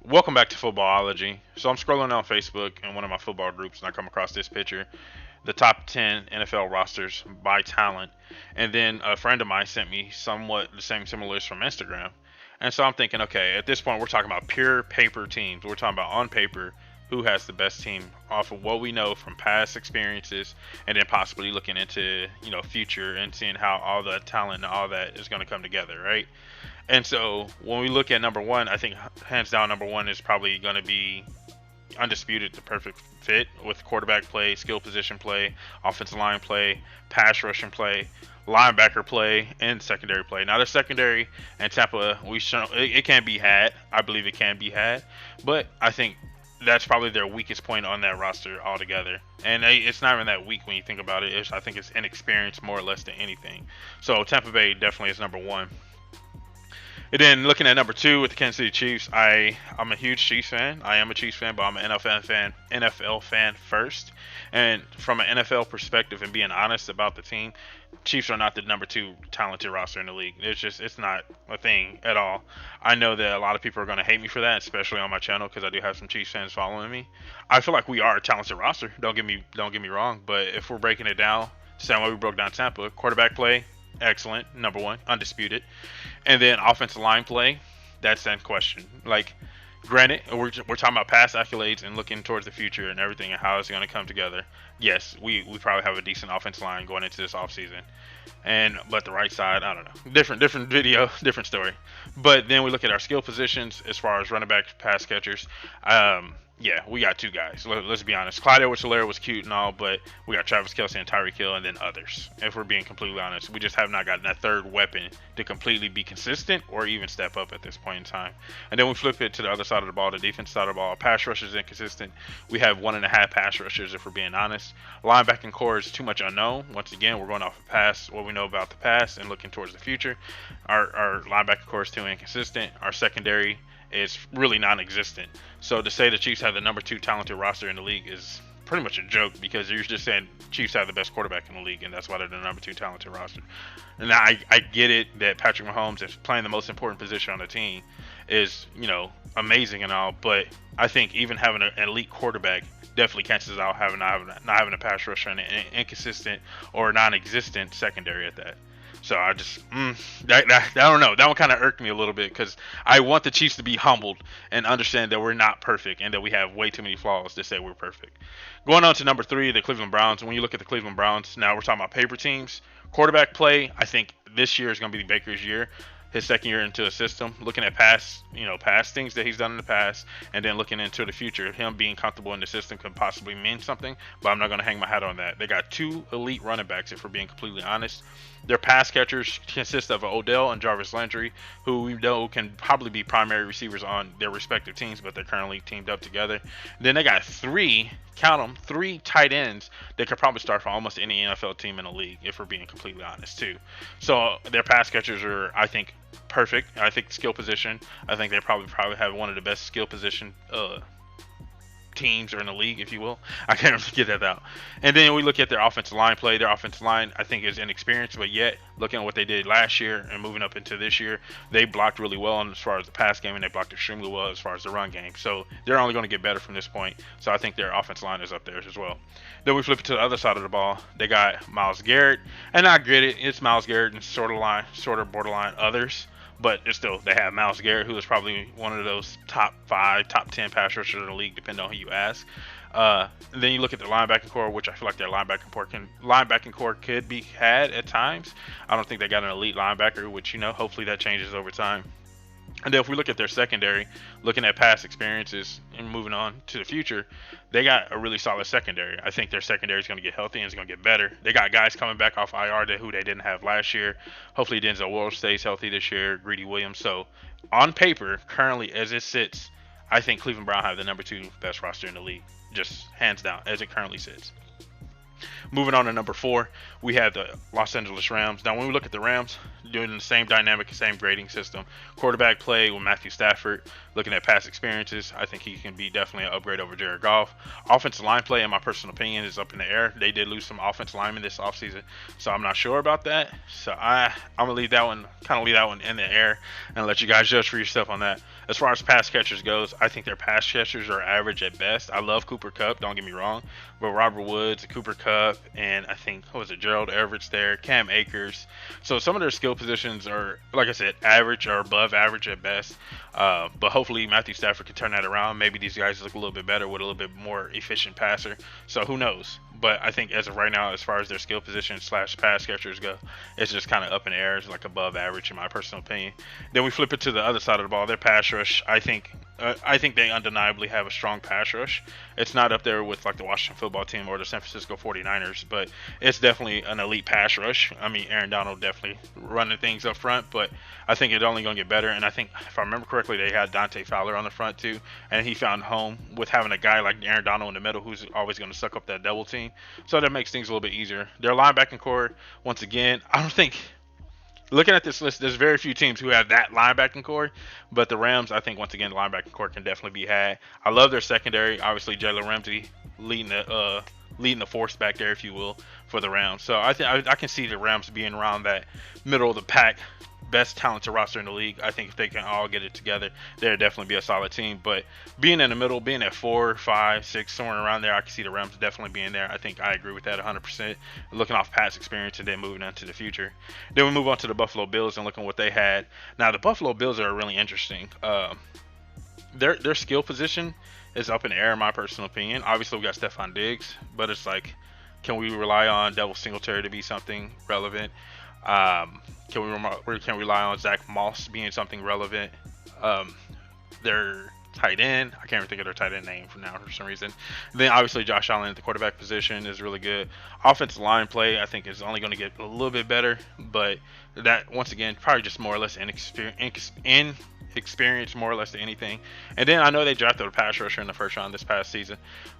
Welcome back to Footballology. So I'm scrolling on Facebook in one of my football groups and I come across this picture, the top 10 NFL rosters by talent. And then a friend of mine sent me somewhat the same similar list from Instagram. And so I'm thinking, okay, at this point we're talking about pure paper teams. We're talking about on paper who has the best team off of what we know from past experiences and then possibly looking into, future and seeing how all the talent and all that is going to come together, right? And so when we look at number one, I think hands down number one is probably going to be undisputed the perfect fit with quarterback play, skill position play, offensive line play, pass rushing play, linebacker play, and secondary play. Now the secondary and Tampa, it can be had. I believe it can be had, but I think that's probably their weakest point on that roster altogether. And it's not even that weak when you think about it. I think it's inexperience more or less than anything. So Tampa Bay definitely is number one. And then looking at number two with the Kansas City Chiefs, I'm a huge Chiefs fan. I am a Chiefs fan, but I'm an NFL fan first. And from an NFL perspective, and being honest about the team, Chiefs are not the number two talented roster in the league. It's not a thing at all. I know that a lot of people are going to hate me for that, especially on my channel because I do have some Chiefs fans following me. I feel like we are a talented roster. Don't get me wrong, but if we're breaking it down, same way we broke down Tampa, quarterback play, excellent, number one, undisputed. And then offensive line play, that's that question. Like, granted, we're talking about past accolades and looking towards the future and everything and how it's going to come together. Yes, we probably have a decent offensive line going into this offseason. But the right side, I don't know. Different video, different story. But then we look at our skill positions as far as running back, pass catchers. Yeah, we got two guys. Let's be honest. Clyde Edwards-Helaire was cute and all, but we got Travis Kelce and Tyreek Hill, and then others. If we're being completely honest, we just have not gotten that third weapon to completely be consistent or even step up at this point in time. And then we flip it to the other side of the ball, the defense side of the ball. Pass rushers inconsistent. We have 1.5 pass rushers, if we're being honest. Linebacking core is too much unknown. Once again, we're going off of past, what we know about the past, and looking towards the future. Our linebacking core is too inconsistent. Our secondary is really non-existent. So to say the Chiefs have the number two talented roster in the league is pretty much a joke because you're just saying Chiefs have the best quarterback in the league and that's why they're the number two talented roster. And I get it that Patrick Mahomes is playing the most important position on the team is amazing and all, but I think even having an elite quarterback definitely cancels out not having a pass rusher and an inconsistent or non-existent secondary at that. So I just, I don't know. That one kind of irked me a little bit because I want the Chiefs to be humbled and understand that we're not perfect and that we have way too many flaws to say we're perfect. Going on to number three, the Cleveland Browns. When you look at the Cleveland Browns, now we're talking about paper teams. Quarterback play, I think this year is going to be Baker's year. His second year into a system, looking at past things that he's done in the past, and then looking into the future, him being comfortable in the system could possibly mean something. But I'm not going to hang my hat on that. They got two elite running backs, if we're being completely honest. Their pass catchers consist of Odell and Jarvis Landry, who we know can probably be primary receivers on their respective teams, but they're currently teamed up together. Then they got count them, three tight ends that could probably start for almost any NFL team in the league, if we're being completely honest, too. So their pass catchers are, I think, perfect. I think skill position, I think they probably have one of the best skill position teams or in the league, if you will. I can't really get that out. And then we look at their offensive line play. Their offensive line, I think, is inexperienced, but yet looking at what they did last year and moving up into this year, they blocked really well as far as the pass game, and they blocked extremely well as far as the run game. So they're only going to get better from this point. So I think their offensive line is up there as well. Then we flip it to the other side of the ball. They got Myles Garrett, and I get it. It's Myles Garrett and sort of borderline others. But it's still, they have Myles Garrett, who is probably one of those top 5, top 10 pass rushers in the league, depending on who you ask. Then you look at their linebacking core, which I feel like their linebacking core could be had at times. I don't think they got an elite linebacker, which hopefully that changes over time. And then if we look at their secondary, looking at past experiences and moving on to the future, they got a really solid secondary. I think their secondary is going to get healthy and it's going to get better. They got guys coming back off IR who they didn't have last year. Hopefully Denzel Ward stays healthy this year, Greedy Williams. So on paper, currently as it sits, I think Cleveland Brown have the number two best roster in the league, just hands down as it currently sits. Moving on to number 4, we have the Los Angeles Rams. Now, when we look at the Rams, doing the same dynamic, same grading system. Quarterback play with Matthew Stafford. Looking at past experiences, I think he can be definitely an upgrade over Jared Goff. Offensive line play, in my personal opinion, is up in the air. They did lose some offensive linemen this offseason, so I'm not sure about that. So I'm gonna leave that one in the air and let you guys judge for yourself on that. As far as pass catchers goes, I think their pass catchers are average at best. I love Cooper Kupp, don't get me wrong, but Robert Woods, Cooper Kupp, and I think Gerald Everett's there, Cam Akers. So some of their skill positions are, like I said, average or above average at best. But hopefully Matthew Stafford can turn that around. Maybe these guys look a little bit better with a little bit more efficient passer. So who knows? But I think as of right now, as far as their skill position / pass catchers go, it's just kind of up in the air. It's like above average in my personal opinion. Then we flip it to the other side of the ball. Their pass rush, I think they undeniably have a strong pass rush. It's not up there with like the Washington football team or the San Francisco 49ers, but it's definitely an elite pass rush. I mean, Aaron Donald definitely running things up front, but I think it's only going to get better. And I think, if I remember correctly, they had Dante Fowler on the front too, and he found home with having a guy like Aaron Donald in the middle who's always going to suck up that double team. So that makes things a little bit easier. Their linebacking core, once again, I don't think, looking at this list, there's very few teams who have that linebacking core, but the Rams, I think, once again, the linebacking core can definitely be had. I love their secondary. Obviously, Jalen Ramsey leading the force back there, if you will, for the Rams. So I can see the Rams being around that middle of the pack, best talented roster in the league. I think if they can all get it together, they'll definitely be a solid team. But being in the middle, being at 4, 5, 6, somewhere around there, I can see the Rams definitely being there. I think I agree with that 100%. Looking off past experience and then moving on to the future. Then we move on to the Buffalo Bills and looking what they had. Now the Buffalo Bills are really interesting. Their skill position is up in the air in my personal opinion. Obviously we got Stephon Diggs, but it's like, can we rely on Devil Singletary to be something relevant? Can we rely on Zach Moss being something relevant? Their tight end, I can't even think of their tight end name for now for some reason. Then obviously Josh Allen at the quarterback position is really good. Offensive line play, I think, is only going to get a little bit better, but that, once again, probably just more or less inexperience more or less than anything. And then I know they drafted a pass rusher in the first round this past season,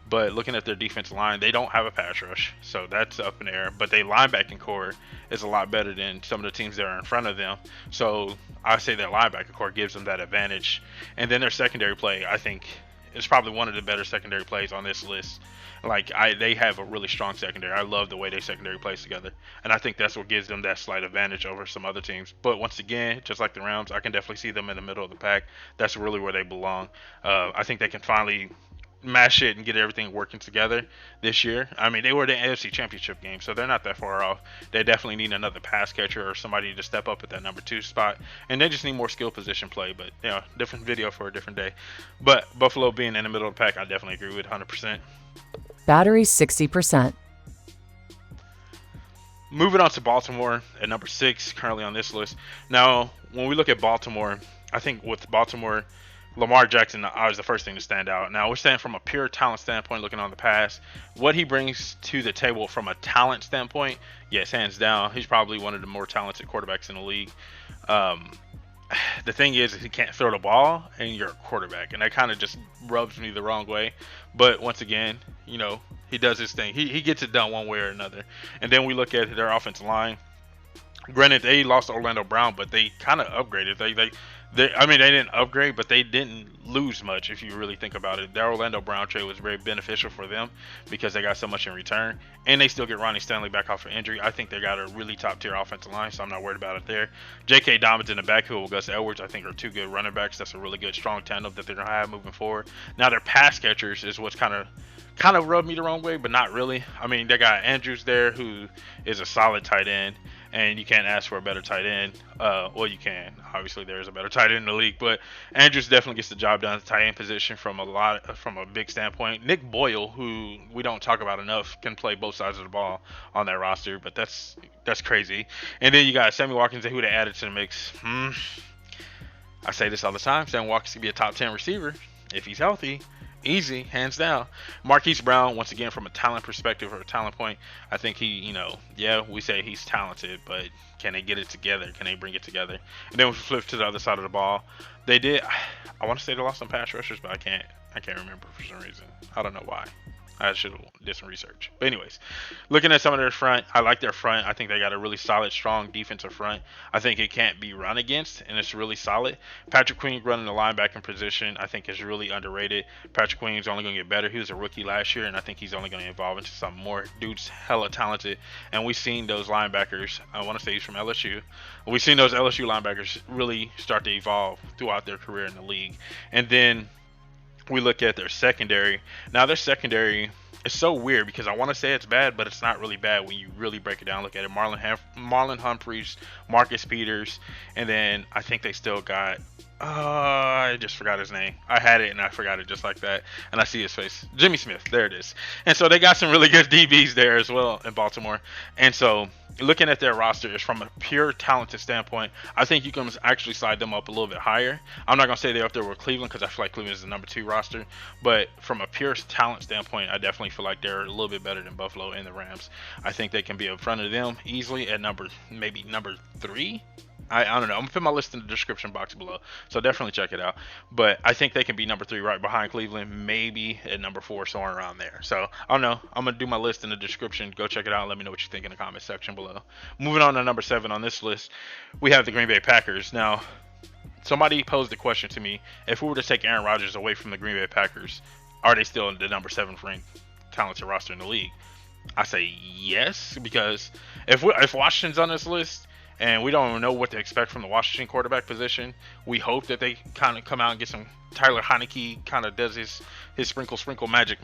but looking at their defensive line, they don't have a pass rush, so that's up in the air. But their linebacking core is a lot better than some of the teams that are in front of them, so I say their linebacking core gives them that advantage. And then their secondary play, I think, is probably one of the better secondary plays on this list. They have a really strong secondary. I love the way their secondary plays together, and I think that's what gives them that slight advantage over some other teams. But once again, just like the Rams, I can definitely see them in the middle of the pack. That's really where they belong. I think they can finally mash it and get everything working together this year. I mean, they were the AFC Championship game, so they're not that far off. They definitely need another pass catcher or somebody to step up at that number 2 spot, and they just need more skill position play. But different video for a different day. But Buffalo being in the middle of the pack, I definitely agree with 100%. Battery 60%. Moving on to Baltimore at number 6, currently on this list. Now, when we look at Baltimore, I think with Baltimore, Lamar Jackson is the first thing to stand out. Now, we're saying from a pure talent standpoint, looking on the past, what he brings to the table from a talent standpoint, yes, hands down, he's probably one of the more talented quarterbacks in the league. The thing is, he can't throw the ball, and you're a quarterback, and that kind of just rubs me the wrong way. But once again, he does his thing. He gets it done one way or another. And then we look at their offensive line. Granted, they lost Orlando Brown, but they kind of upgraded. They didn't upgrade, but they didn't lose much if you really think about it. Their Orlando Brown trade was very beneficial for them because they got so much in return, and they still get Ronnie Stanley back off of injury. I think they got a really top-tier offensive line, so I'm not worried about it there. J.K. Dobbins in the backfield with Gus Edwards, I think, are 2 good running backs. That's a really good, strong tandem that they're going to have moving forward. Now, their pass catchers is what's kind of rubbed me the wrong way, but not really. I mean, they got Andrews there, who is a solid tight end, and you can't ask for a better tight end. Well, you can. Obviously, there is a better tight end in the league, but Andrews definitely gets the job done at the tight end position from a big standpoint. Nick Boyle, who we don't talk about enough, can play both sides of the ball on that roster, but that's crazy. And then you got Sammy Watkins, who they added to the mix. I say this all the time. Sammy Watkins can be a top 10 receiver if he's healthy. Easy, hands down. Marquise Brown, once again, from a talent perspective or a talent point, I think he, we say he's talented, but can they get it together? Can they bring it together? And then we flip to the other side of the ball. They did. I want to say they lost some pass rushers, but I can't remember for some reason. I don't know why. I should have did some research. But anyways, looking at some of their front, I like their front. I think they got a really solid, strong defensive front. I think it can't be run against, and it's really solid. Patrick Queen running the linebacking position, I think is really underrated. Patrick Queen's only going to get better. He was a rookie last year, and I think he's only going to evolve into something more. Dude's hella talented, and we've seen those linebackers. I want to say he's from LSU. We've seen those LSU linebackers really start to evolve throughout their career in the league. And then we look at their secondary. Now their secondary is so weird because I want to say it's bad, but it's not really bad when you really break it down. Look at it: Marlon Humphreys, Marcus Peters, and then I think they still got. I just forgot his name. I had it and I forgot it just like that. And I see his face. Jimmy Smith. There it is. And so they got some really good DBs there as well in Baltimore. And so looking at their roster is from a pure talented standpoint, I think you can actually slide them up a little bit higher. I'm not going to say they're up there with Cleveland because I feel like Cleveland is the number 2 roster. But from a pure talent standpoint, I definitely feel like they're a little bit better than Buffalo and the Rams. I think they can be in front of them easily at maybe number 3. I don't know. I'm gonna put my list in the description box below, so definitely check it out. But I think they can be number 3 right behind Cleveland, maybe at number 4, somewhere around there. So I don't know. I'm gonna do my list in the description. Go check it out. And let me know what you think in the comment section below. Moving on to number 7 on this list, we have the Green Bay Packers. Now, somebody posed the question to me: if we were to take Aaron Rodgers away from the Green Bay Packers, are they still the number 7 ranked talented roster in the league? I say yes, because if Washington's on this list, and we don't know what to expect from the Washington quarterback position, we hope that they kind of come out and get some Tyler Heineke kind of does his sprinkle magic.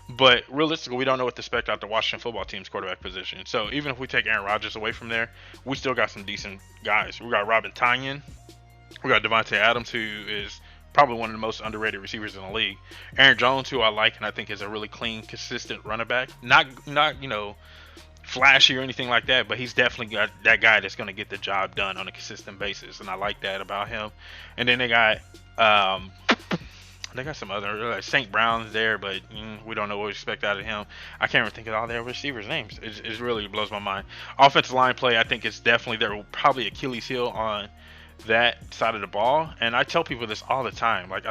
But realistically, we don't know what to expect out the Washington football team's quarterback position. So even if we take Aaron Rodgers away from there, we still got some decent guys. We got Robin Tonyan. We got Devontae Adams, who is probably one of the most underrated receivers in the league. Aaron Jones, who I like and I think is a really clean, consistent running back. Not flashy or anything like that, but he's definitely got that guy that's going to get the job done on a consistent basis, and I like that about him. And then they got some other St. Brown's there, but we don't know what we expect out of him. I can't even think of all their receivers' names. It really blows my mind. Offensive line play, I think, is definitely their probably Achilles heel on that side of the ball. And I tell people this all the time. Like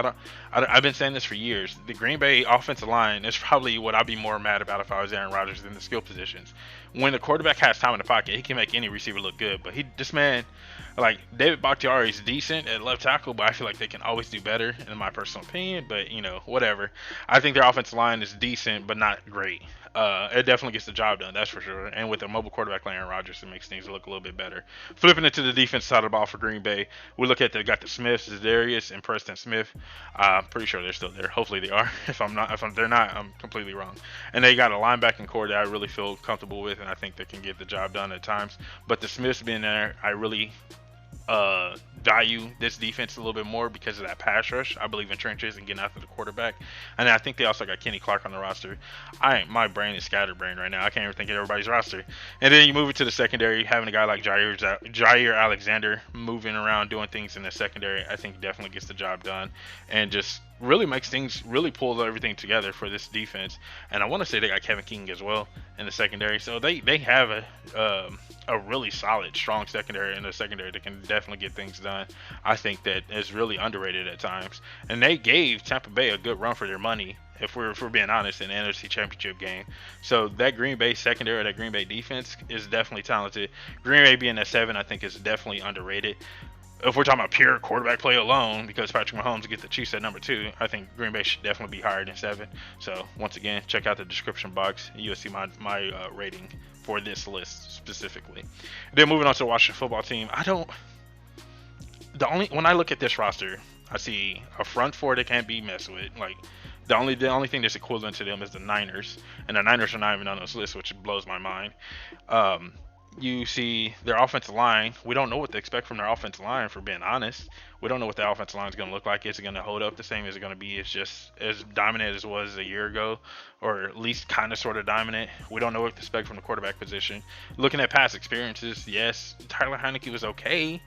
I've been saying this for years. The Green Bay offensive line is probably what I'd be more mad about if I was Aaron Rodgers than the skill positions. When the quarterback has time in the pocket, he can make any receiver look good. But this man, like David Bakhtiari, is decent at left tackle, but I feel like they can always do better, in my personal opinion. But whatever. I think their offensive line is decent, but not great. It definitely gets the job done, that's for sure. And with a mobile quarterback like Aaron Rodgers, it makes things look a little bit better. Flipping it to the defense side of the ball for Green Bay, we look at got the Smiths, Darius and Preston Smith. Pretty sure they're still there. Hopefully they are. If they're not, I'm completely wrong. And they got a linebacking core that I really feel comfortable with, and I think they can get the job done at times. But the Smiths being there, I really value this defense a little bit more because of that pass rush. I believe in trenches and getting after the quarterback. And I think they also got Kenny Clark on the roster. My brain is scatterbrained right now. I can't even think of everybody's roster. And then you move it to the secondary, having a guy like Jair Alexander moving around, doing things in the secondary, I think definitely gets the job done and just really makes things, really pulls everything together for this defense. And I want to say they got Kevin King as well in the secondary. So they have a really solid, strong secondary in the secondary that can definitely get things done. I think that is really underrated at times. And they gave Tampa Bay a good run for their money, if we're being honest, in the NFC Championship game. So that Green Bay secondary, that Green Bay defense is definitely talented. Green Bay being at 7, I think is definitely underrated. If we're talking about pure quarterback play alone, because Patrick Mahomes get the Chiefs at number 2, I think Green Bay should definitely be higher than 7. So once again, check out the description box. You'll see my rating for this list specifically. Then moving on to the Washington football team, when I look at this roster, I see a front four that can't be messed with. Like the only thing that's equivalent to them is the Niners, and the Niners are not even on this list, which blows my mind. You see their offensive line. We don't know what to expect from their offensive line, for being honest. We don't know what the offensive line is going to look like. Is it going to hold up the same? Is it going to be just as dominant as it was a year ago, or at least kind of sort of dominant? We don't know what to expect from the quarterback position. Looking at past experiences, yes, Tyler Heineke was okay.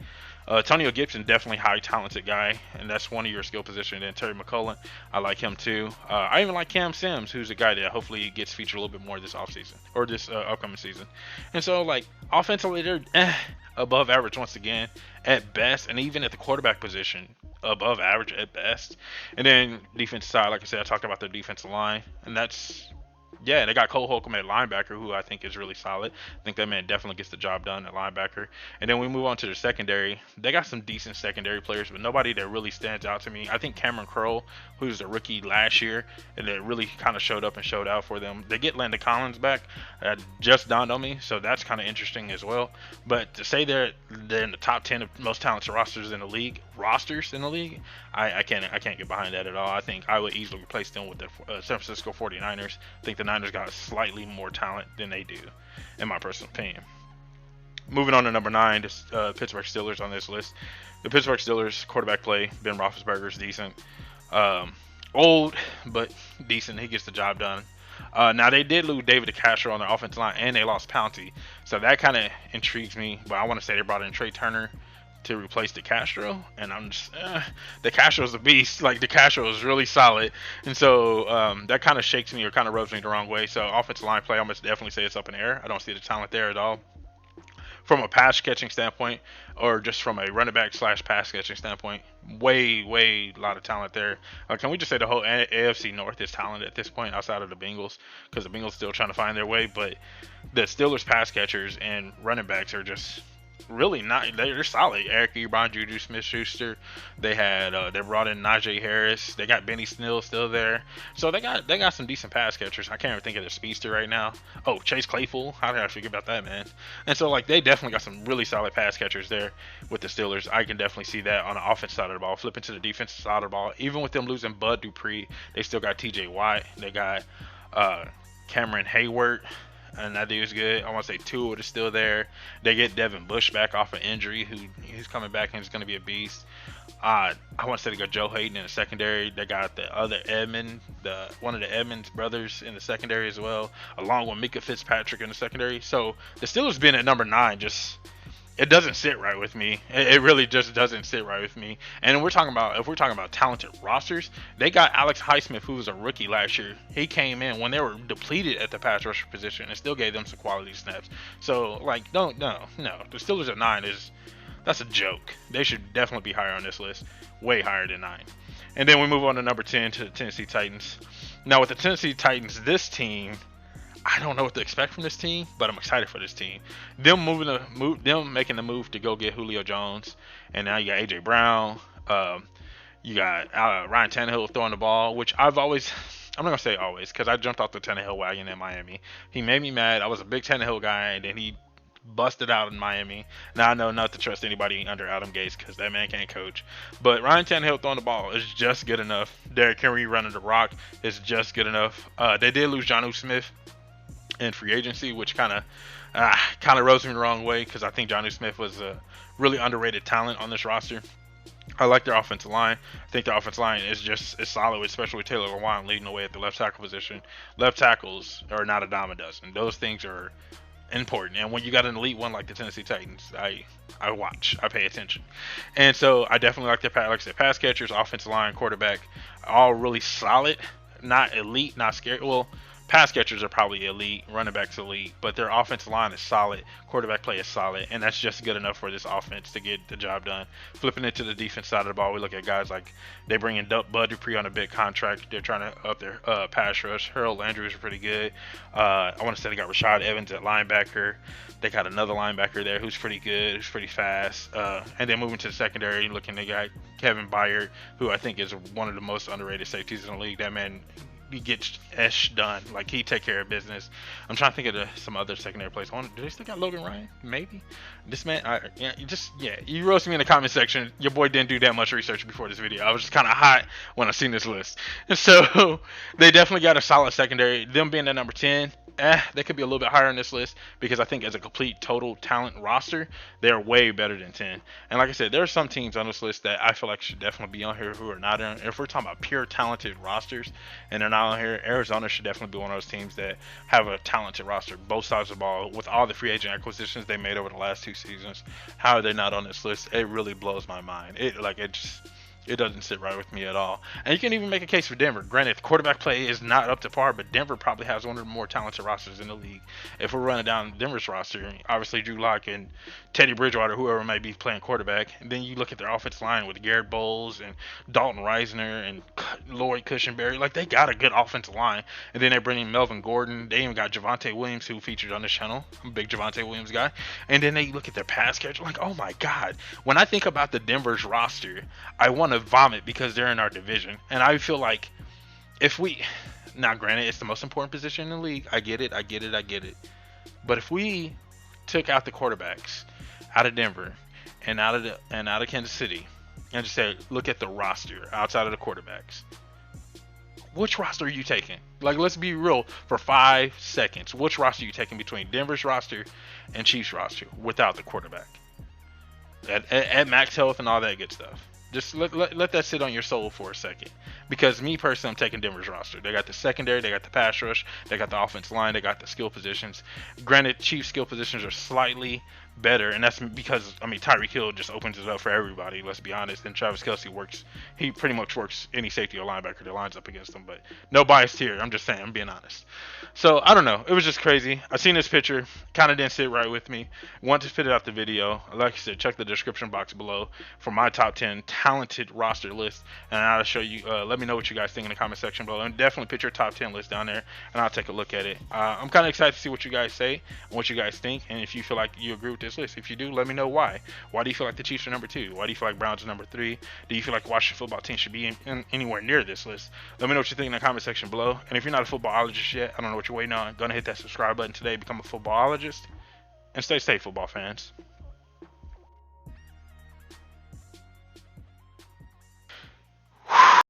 Antonio Gibson, definitely high talented guy, and that's one of your skill position. And Terry McCullough, I like him too. I even like Cam Sims, who's a guy that hopefully gets featured a little bit more this offseason or this upcoming season. And so, like, offensively, they're above average once again at best, and even at the quarterback position, above average at best. And then defense side, like I said, I talked about their defensive line, and that's yeah, they got Cole Holcomb at linebacker, who I think is really solid. I think that man definitely gets the job done at linebacker. And then we move on to the secondary. They got some decent secondary players, but nobody that really stands out to me. I think Cameron Crowe, who's a rookie last year, and that really kind of showed up and showed out for them. They get Landon Collins back. Just dawned on me, so that's kind of interesting as well. But to say they're in the top 10 of most talented rosters in the league, I can't get behind that at all. I think I would easily replace them with the San Francisco 49ers. I think the Niners got slightly more talent than they do, in my personal opinion. Moving on to number 9, Pittsburgh Steelers on this list. The Pittsburgh Steelers quarterback play, Ben Roethlisberger is decent. Old, but decent. He gets the job done. Now, they did lose David DeCastro on their offensive line, and they lost Pouncey. So that kind of intrigues me. But I want to say they brought in Trey Turner to replace DeCastro, and I'm just DeCastro's a beast. Like, DeCastro is really solid, and so that kind of shakes me or kind of rubs me the wrong way. So offensive line play, I must definitely say it's up in the air. I don't see the talent there at all. From a pass catching standpoint, or just from a running back / pass catching standpoint, way a lot of talent there. Can we just say the whole AFC North is talented at this point outside of the Bengals, because the Bengals still trying to find their way, but the Steelers pass catchers and running backs are just really not. They're solid. Eric Ebron, Juju Smith-Schuster. They brought in Najee Harris. They got Benny Snell still there. So they got some decent pass catchers. I can't even think of the speedster right now. Oh, Chase Claypool. How did I forget about that, man? And so, like, they definitely got some really solid pass catchers there with the Steelers. I can definitely see that on the offense side of the ball. Flipping to the defensive side of the ball, even with them losing Bud Dupree, they still got T.J. Watt. They got Cameron Hayward, and that dude's good. I want to say Tua is still there. They get Devin Bush back off of injury, he's coming back and he's going to be a beast. I want to say they got Joe Hayden in the secondary. They got the other Edmund, one of the Edmonds brothers in the secondary as well, along with Mika Fitzpatrick in the secondary. So the Steelers being at number 9 just, it doesn't sit right with me. It really just doesn't sit right with me. And if we're talking about talented rosters, they got Alex Highsmith, who was a rookie last year. He came in when they were depleted at the pass rusher position and still gave them some quality snaps. So, like, no. The Steelers at 9 that's a joke. They should definitely be higher on this list, way higher than 9. And then we move on to number 10, to the Tennessee Titans. Now, with the Tennessee Titans, this team, I don't know what to expect from this team, but I'm excited for this team. Them making the move to go get Julio Jones, and now you got AJ Brown. You got Ryan Tannehill throwing the ball, which I'm not gonna say always, because I jumped off the Tannehill wagon in Miami. He made me mad. I was a big Tannehill guy, and then he busted out in Miami. Now I know not to trust anybody under Adam Gase, because that man can't coach. But Ryan Tannehill throwing the ball is just good enough. Derrick Henry running the rock is just good enough. They did lose Jonnu Smith in free agency, which kind of rubs me the wrong way, because I think Jonnu Smith was a really underrated talent on this roster. I like their offensive line. I think their offensive line is solid, especially with Taylor Lewan leading the way at the left tackle position. Left tackles are not a dime a dozen. Those things are important, and when you got an elite one like the Tennessee Titans, I watch, I pay attention. And so I definitely like their pass catchers, offensive line, quarterback, all really solid. Not elite, not scary. Well, pass catchers are probably elite, running backs elite, but their offensive line is solid, quarterback play is solid, and that's just good enough for this offense to get the job done. Flipping it to the defense side of the ball, we look at guys like, they bring in Bud Dupree on a big contract. They're trying to up their pass rush. Harold Landry is pretty good. I want to say they got Rashad Evans at linebacker. They got another linebacker there who's pretty good, who's pretty fast. And then moving to the secondary, looking at guy Kevin Byard, who I think is one of the most underrated safeties in the league. That man, he gets done. Like, he take care of business. I'm trying to think of some other secondary players. Do they still got Logan Ryan? Maybe. This man, you roast me in the comment section. Your boy didn't do that much research before this video. I was just kind of hot when I seen this list. And so they definitely got a solid secondary. Them being at number 10, They could be a little bit higher on this list because I think as a complete total talent roster, they're way better than 10. And like I said, there are some teams on this list that I feel like should definitely be on here who are not in. If we're talking about pure talented rosters and they're not on here, Arizona should definitely be one of those teams that have a talented roster, both sides of the ball, with all the free agent acquisitions they made over the last 2 seasons. How are they not on this list? It really blows my mind. It doesn't sit right with me at all. And you can even make a case for Denver. Granted, quarterback play is not up to par, but Denver probably has one of the more talented rosters in the league. If we're running down Denver's roster, obviously Drew Lock and Teddy Bridgewater, whoever might be playing quarterback, and then you look at their offensive line with Garrett Bowles and Dalton Reisner and Lloyd Cushenberry. Like, they got a good offensive line. And then they bring in Melvin Gordon. They even got Javonte Williams, who featured on this channel. I'm a big Javonte Williams guy. And then they look at their pass catcher, like, oh my God. When I think about the Denver's roster, I want to vomit because they're in our division. And I feel like if we, now granted, it's the most important position in the league. I get it. But if we took out the quarterbacks out of Denver and out of Kansas City and just said, look at the roster outside of the quarterbacks, which roster are you taking? Like, let's be real for 5 seconds. Which roster are you taking between Denver's roster and Chiefs roster without the quarterback? At max health and all that good stuff. Just let that sit on your soul for a second. Because me personally, I'm taking Denver's roster. They got the secondary, they got the pass rush, they got the offensive line, they got the skill positions. Granted, Chiefs skill positions are slightly better, and that's because, I mean, Tyreek Hill just opens it up for everybody, let's be honest. And Travis Kelce he pretty much works any safety or linebacker that lines up against him. But no bias here, I'm just saying, I'm being honest. So, I don't know. It was just crazy. I seen this picture, kind of didn't sit right with me. Wanted to fit it out the video. Like I said, check the description box below for my top 10 talented roster list, and I'll show you, let me know what you guys think in the comment section below, and definitely put your top 10 list down there, and I'll take a look at it. I'm kind of excited to see what you guys say and what you guys think, and if you feel like you agree with this list. If you do, let me know why. Why do you feel like the Chiefs are number 2? Why do you feel like Browns are number 3? Do you feel like Washington football team should be anywhere near this list? Let me know what you think in the comment section below, and if you're not a footballologist yet, I don't know what you're waiting on. Go and hit that subscribe button today, become a footballologist, and stay safe, football fans.